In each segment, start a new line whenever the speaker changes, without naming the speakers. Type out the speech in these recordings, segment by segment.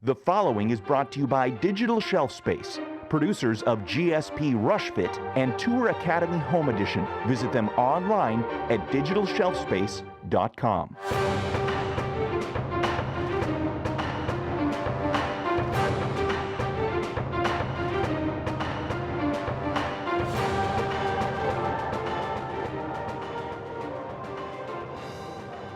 The following is brought to you by Digital Shelf Space, producers of GSP Rush Fit and Tour Academy Home Edition. Visit them online at digitalshelfspace.com.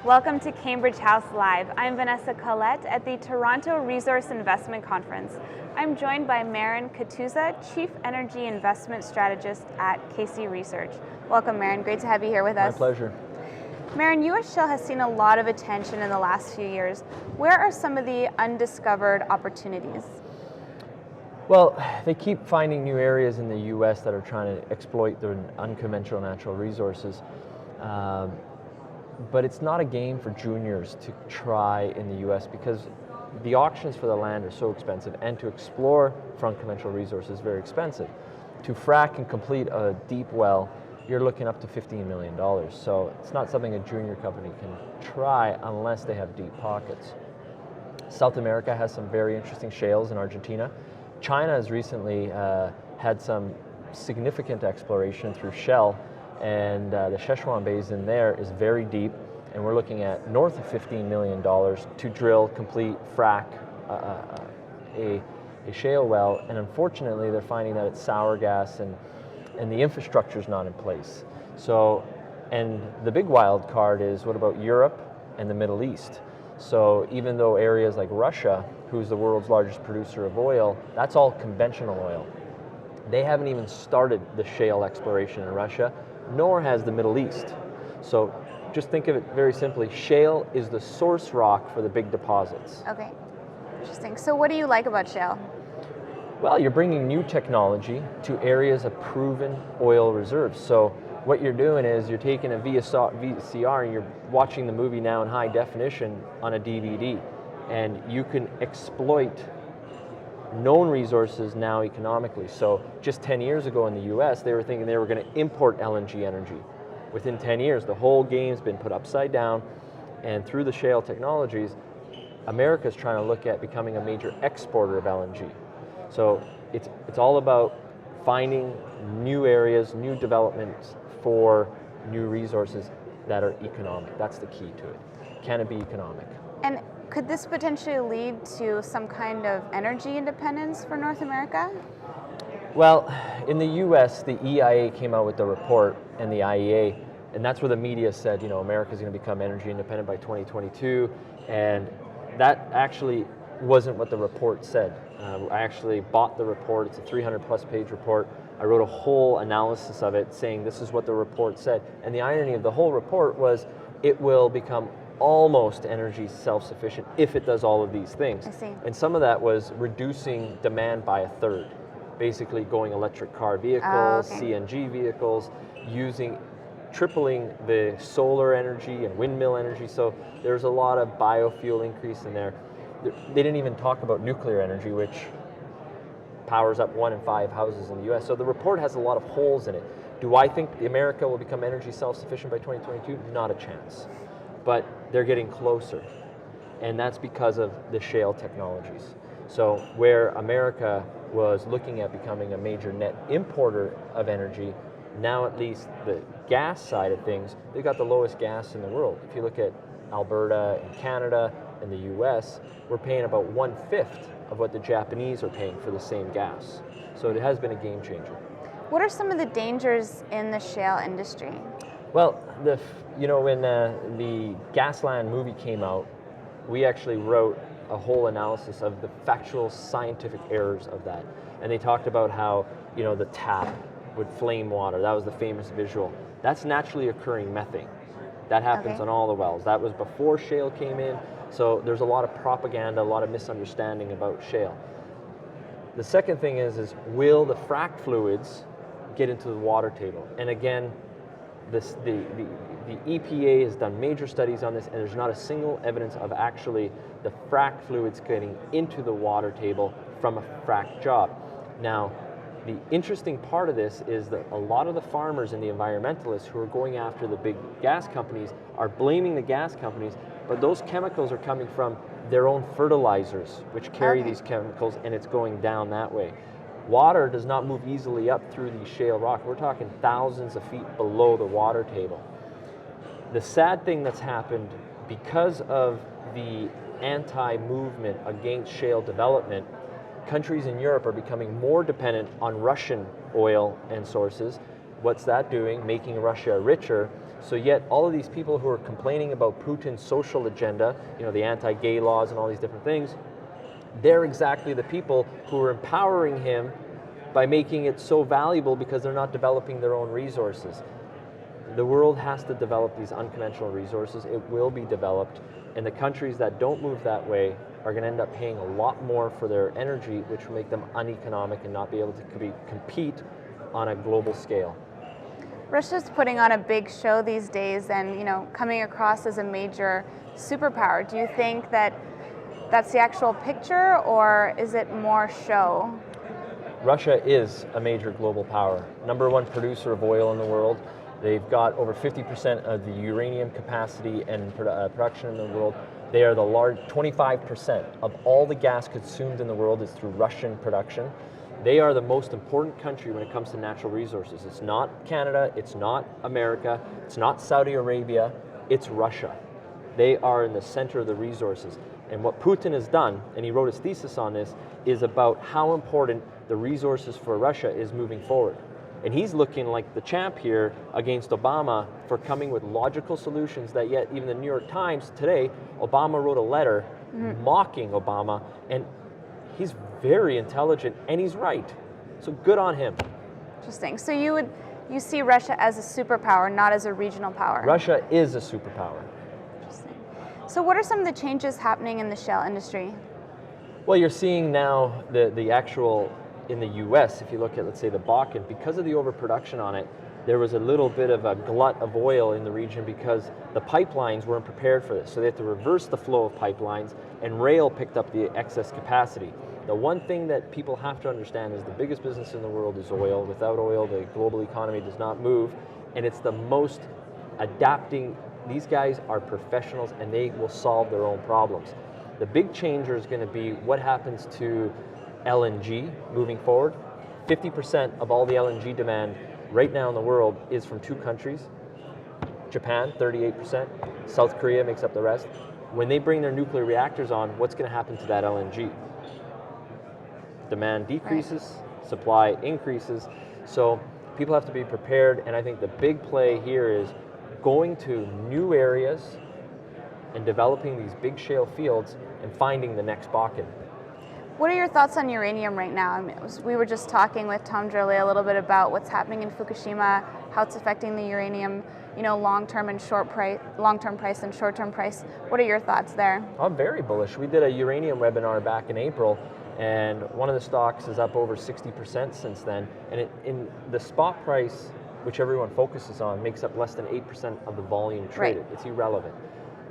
Welcome to Cambridge House Live. I'm Vanessa Collette at the Toronto Resource Investment Conference. I'm joined by Marin Katuza, Chief Energy Investment Strategist at KC Research. Welcome, Marin. Great to have you here with us.
My pleasure.
Marin, U.S. shale has seen a lot of attention in the last few years. Where are some of the undiscovered opportunities?
Well, they keep finding new areas in the U.S. that are trying to exploit their unconventional natural resources. But it's not a game for juniors to try in the U.S. because the auctions for the land are so expensive, and to explore for unconventional resources is very expensive. To frack and complete a deep well, you're looking up to $15 million. So it's not something a junior company can try unless they have deep pockets. South America has some very interesting shales in Argentina. China has recently had some significant exploration through Shell, and the Sichuan Basin there is very deep, and we're looking at north of $15 million to drill, complete, frack a shale well, and unfortunately they're finding that it's sour gas and the infrastructure is not in place. So, and the big wild card is, what about Europe and the Middle East? So even though areas like Russia, who's the world's largest producer of oil, that's all conventional oil. They haven't even started the shale exploration in Russia, nor has the Middle East. So just think of it very simply. Shale is the source rock for the big deposits.
Okay, interesting. So what do you like about shale?
Well, you're bringing new technology to areas of proven oil reserves. So what you're doing is you're taking a VCR and you're watching the movie now in high definition on a DVD, and you can exploit known resources now economically. So just 10 years ago in the US, they were thinking they were going to import LNG energy. Within 10 years, the whole game's been put upside down, and through the shale technologies, America's trying to look at becoming a major exporter of LNG. So it's all about finding new areas, new developments for new resources that are economic. That's the key to it. Can it be economic?
And could this potentially lead to some kind of energy independence for North America?
Well, in the US, the EIA came out with the report, and the IEA, and that's where the media said, America's going to become energy independent by 2022, and that actually wasn't what the report said. I actually bought the report. It's a 300-plus page report. I wrote a whole analysis of it saying this is what the report said, and the irony of the whole report was it will become almost energy self-sufficient if it does all of these things.
I see.
And some of that was reducing demand by a third, basically going electric car vehicles, CNG vehicles, tripling the solar energy and windmill energy. So there's a lot of biofuel increase in there. They didn't even talk about nuclear energy, which powers up 1 in 5 houses in the US. So the report has a lot of holes in it. Do I think America will become energy self-sufficient by 2022? Not a chance. But they're getting closer, and that's because of the shale technologies. So where America was looking at becoming a major net importer of energy, now at least the gas side of things, they've got the lowest gas in the world. If you look at Alberta and Canada and the US, we're paying about 1/5 of what the Japanese are paying for the same gas. So it has been a game changer.
What are some of the dangers in the shale industry?
Well, when the Gasland movie came out, we actually wrote a whole analysis of the factual scientific errors of that. And they talked about how, the tap would flame water. That was the famous visual. That's naturally occurring methane. That happens on all the wells. That was before shale came in. So there's a lot of propaganda, a lot of misunderstanding about shale. The second thing is will the frac fluids get into the water table? And again, the EPA has done major studies on this, and there's not a single evidence of actually the frac fluids getting into the water table from a frac job. Now, the interesting part of this is that a lot of the farmers and the environmentalists who are going after the big gas companies are blaming the gas companies, but those chemicals are coming from their own fertilizers, which carry these chemicals, and it's going down that way. Water does not move easily up through these shale rock. We're talking thousands of feet below the water table. The sad thing that's happened because of the anti-movement against shale development, countries in Europe are becoming more dependent on Russian oil and sources. What's that doing? Making Russia richer. So yet all of these people who are complaining about Putin's social agenda, the anti-gay laws and all these different things, they're exactly the people who are empowering him by making it so valuable because they're not developing their own resources. The world has to develop these unconventional resources. It will be developed, and the countries that don't move that way are going to end up paying a lot more for their energy, which will make them uneconomic and not be able to compete on a global scale.
Russia's putting on a big show these days and, coming across as a major superpower. Do you think that that's the actual picture, or is it more show?
Russia is a major global power. #1 producer of oil in the world. They've got over 50% of the uranium capacity and production in the world. They are the large 25% of all the gas consumed in the world is through Russian production. They are the most important country when it comes to natural resources. It's not Canada, it's not America, it's not Saudi Arabia, it's Russia. They are in the center of the resources. And what Putin has done, and he wrote his thesis on this, is about how important the resources for Russia is moving forward. And he's looking like the champ here against Obama for coming with logical solutions that yet even the New York Times today, Obama wrote a letter mocking Obama, and he's very intelligent and he's right. So good on him.
Interesting. So you see Russia as a superpower, not as a regional power?
Russia is a superpower.
Interesting. So what are some of the changes happening in the shale industry?
Well, you're seeing now the actual in the US, if you look at, let's say, the Bakken, because of the overproduction on it, there was a little bit of a glut of oil in the region because the pipelines weren't prepared for this. So they had to reverse the flow of pipelines, and rail picked up the excess capacity. The one thing that people have to understand is the biggest business in the world is oil. Without oil, the global economy does not move, and it's the most adapting. These guys are professionals, and they will solve their own problems. The big changer is going to be what happens to LNG moving forward. 50% of all the LNG demand right now in the world is from 2 countries. Japan, 38%. South Korea makes up the rest. When they bring their nuclear reactors on, what's going to happen to that LNG? Demand decreases, supply increases. So people have to be prepared, and I think the big play here is going to new areas and developing these big shale fields and finding the next Bakken.
What are your thoughts on uranium right now? We were just talking with Tom Drollet a little bit about what's happening in Fukushima, how it's affecting the uranium, long-term price and short-term price. What are your thoughts there?
I'm very bullish. We did a uranium webinar back in April, and one of the stocks is up over 60% since then. And in the spot price, which everyone focuses on, makes up less than 8% of the volume traded. Right. It's irrelevant.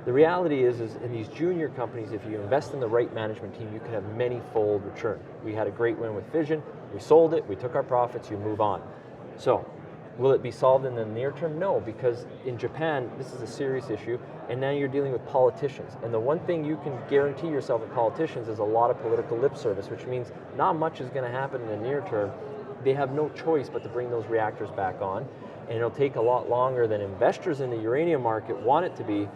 The reality is in these junior companies, if you invest in the right management team, you can have many-fold return. We had a great win with Fission. We sold it. We took our profits. You move on. So will it be solved in the near term? No, because in Japan, this is a serious issue, and now you're dealing with politicians. And the one thing you can guarantee yourself with politicians is a lot of political lip service, which means not much is going to happen in the near term. They have no choice but to bring those reactors back on, and it'll take a lot longer than investors in the uranium market want it to be,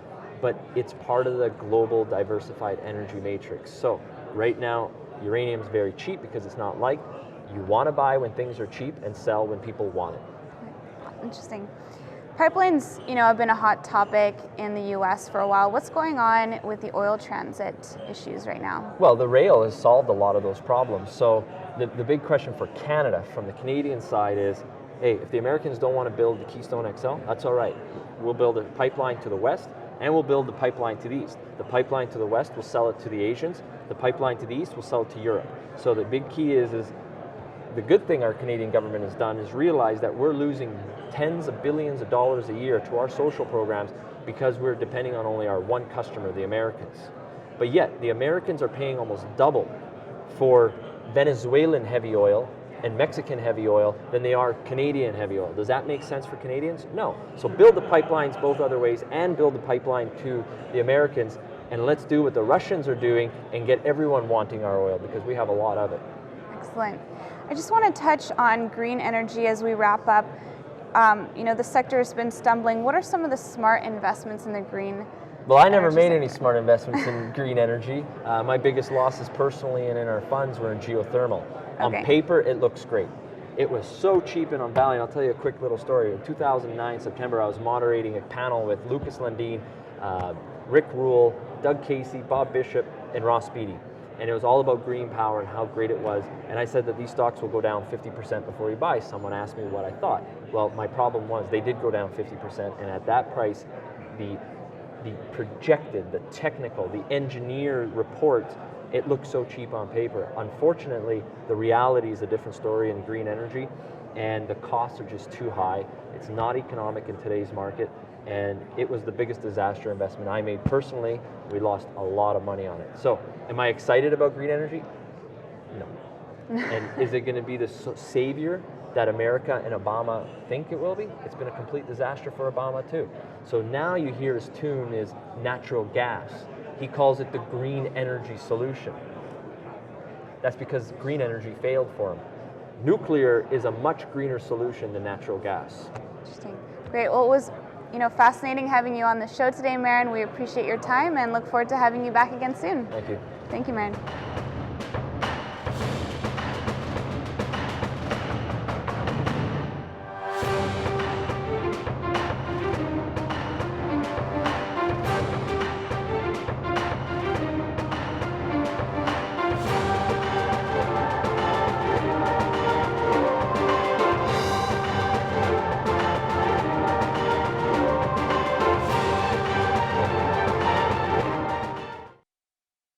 but it's part of the global diversified energy matrix. So right now, uranium is very cheap because it's not liked. You want to buy when things are cheap and sell when people want it.
Interesting. Pipelines, have been a hot topic in the U.S. for a while. What's going on with the oil transit issues right now?
Well, the rail has solved a lot of those problems. So the big question for Canada from the Canadian side is, hey, if the Americans don't want to build the Keystone XL, that's all right. We'll build a pipeline to the west, and we'll build the pipeline to the east. The pipeline to the west will sell it to the Asians. The pipeline to the east will sell it to Europe. So the big key is the good thing our Canadian government has done is realize that we're losing tens of billions of dollars a year to our social programs because we're depending on only our one customer, the Americans. But yet, the Americans are paying almost double for Venezuelan heavy oil and Mexican heavy oil than they are Canadian heavy oil. Does that make sense for Canadians? No. So build the pipelines both other ways and build the pipeline to the Americans. and let's do what the Russians are doing and get everyone wanting our oil, because we have a lot of it.
Excellent. I just want to touch on green energy as we wrap up. The sector has been stumbling. What are some of the smart investments in the green?
Well, I never made any smart investments in green energy. My biggest losses personally and in our funds were in geothermal.
Okay.
On paper, it looks great. It was so cheap in on Valley. I'll tell you a quick little story. In 2009, September, I was moderating a panel with Lucas Lundin, Rick Rule, Doug Casey, Bob Bishop, and Ross Beatty. And it was all about green power and how great it was. And I said that these stocks will go down 50% before you buy. Someone asked me what I thought. Well, my problem was they did go down 50%, and at that price, the projected, the technical, the engineer reports, it looks so cheap on paper. Unfortunately, the reality is a different story in green energy, and the costs are just too high. It's not economic in today's market, and it was the biggest disaster investment I made personally. We lost a lot of money on it. So, am I excited about green energy? No. And is it going to be the savior that America and Obama think it will be? It's been a complete disaster for Obama too. So now you hear his tune is natural gas. He calls it the green energy solution. That's because green energy failed for him. Nuclear is a much greener solution than natural gas.
Interesting. Great. Well, it was fascinating having you on the show today, Marin. We appreciate your time and look forward to having you back again soon.
Thank you.
Thank you, Marin.